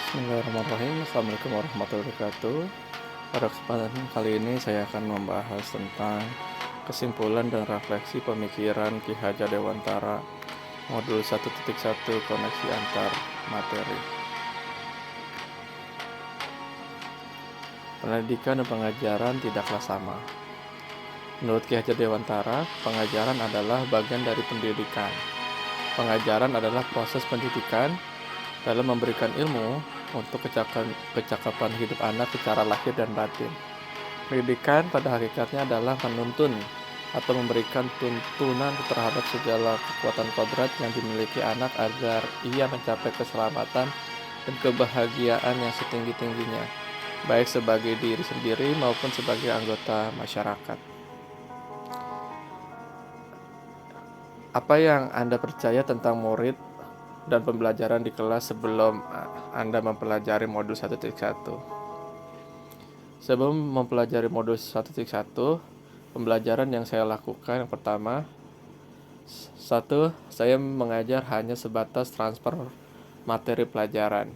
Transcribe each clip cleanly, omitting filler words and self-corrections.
Bismillahirrahmanirrahim. Assalamualaikum warahmatullahi wabarakatuh. Pada kesempatan kali ini saya akan membahas tentang kesimpulan dan refleksi pemikiran Ki Hajar Dewantara Modul 1.1 Koneksi Antar Materi. Pendidikan dan pengajaran tidaklah sama. Menurut Ki Hajar Dewantara, pengajaran adalah bagian dari pendidikan. Pengajaran adalah proses pendidikan dalam memberikan ilmu untuk kecakapan hidup anak secara lahir dan batin. Pendidikan pada hakikatnya adalah menuntun atau memberikan tuntunan terhadap segala kekuatan kodrat yang dimiliki anak agar ia mencapai keselamatan dan kebahagiaan yang setinggi-tingginya, baik sebagai diri sendiri maupun sebagai anggota masyarakat. Apa yang Anda percaya tentang murid dan pembelajaran di kelas sebelum Anda mempelajari modul 1.1? Sebelum mempelajari modul 1.1, pembelajaran yang saya lakukan yang pertama, 1. Saya mengajar hanya sebatas transfer materi pelajaran.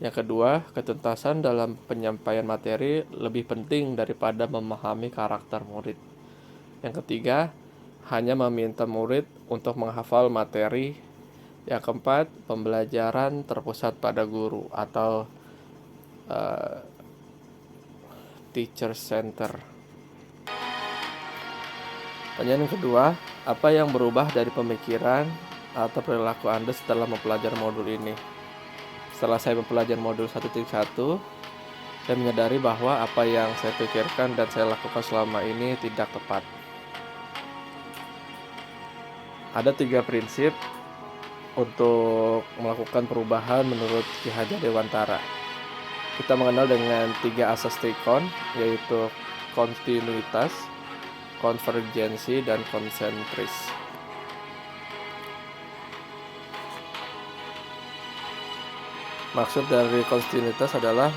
Yang kedua, ketuntasan dalam penyampaian materi lebih penting daripada memahami karakter murid. Yang ketiga, hanya meminta murid untuk menghafal materi. Yang keempat, pembelajaran terpusat pada guru atau teacher center. Pertanyaan yang kedua, apa yang berubah dari pemikiran atau perilaku Anda setelah mempelajari modul ini? Setelah saya mempelajari modul 1.1, saya menyadari bahwa apa yang saya pikirkan dan saya lakukan selama ini tidak tepat. Ada 3 prinsip untuk melakukan perubahan menurut Ki Hajar Dewantara. Kita mengenal dengan 3 asas trikon, yaitu kontinuitas, konvergensi, dan konsentris. Maksud dari kontinuitas adalah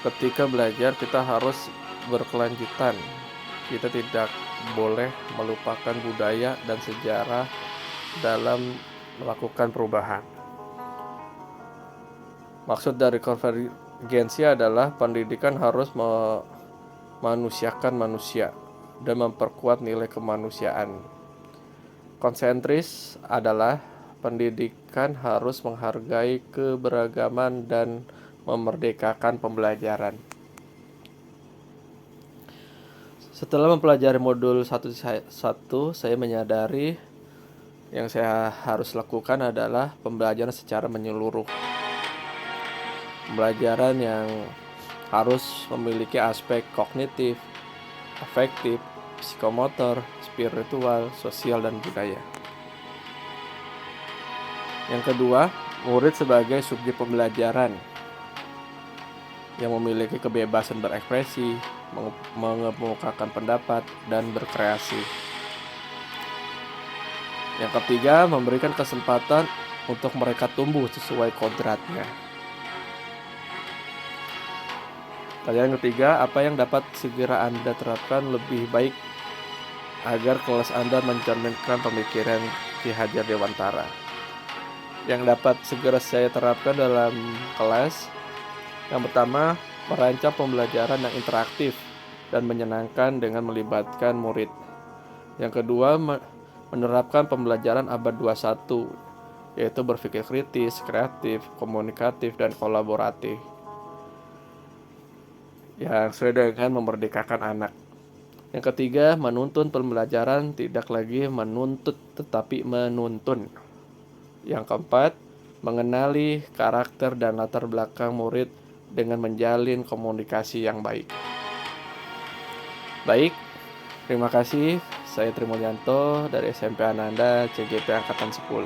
ketika belajar kita harus berkelanjutan. Kita tidak boleh melupakan budaya dan sejarah dalam melakukan perubahan. Maksud dari konvergensi adalah pendidikan harus memanusiakan manusia dan memperkuat nilai kemanusiaan. Konsentris adalah pendidikan harus menghargai keberagaman dan memerdekakan pembelajaran. Setelah mempelajari modul 1.1, saya menyadari yang saya harus lakukan adalah pembelajaran secara menyeluruh. Pembelajaran yang harus memiliki aspek kognitif, afektif, psikomotor, spiritual, sosial, dan budaya. Yang kedua, murid sebagai subjek pembelajaran yang memiliki kebebasan berekspresi, mengemukakan pendapat, dan berkreasi. Yang ketiga, memberikan kesempatan untuk mereka tumbuh sesuai kodratnya. Pertanyaan ketiga, apa yang dapat segera Anda terapkan lebih baik agar kelas Anda mencerminkan pemikiran Ki Hajar Dewantara? Yang dapat segera saya terapkan dalam kelas, yang pertama, merancang pembelajaran yang interaktif dan menyenangkan dengan melibatkan murid. Yang kedua, menerapkan pembelajaran abad 21, yaitu berpikir kritis, kreatif, komunikatif, dan kolaboratif, yang sesuai dengan memerdekakan anak. Yang ketiga, menuntun pembelajaran tidak lagi menuntut tetapi menuntun. Yang keempat, mengenali karakter dan latar belakang murid dengan menjalin komunikasi yang baik. Baik, terima kasih. Saya Trimulyanto dari SMP Ananda, CGP Angkatan 10.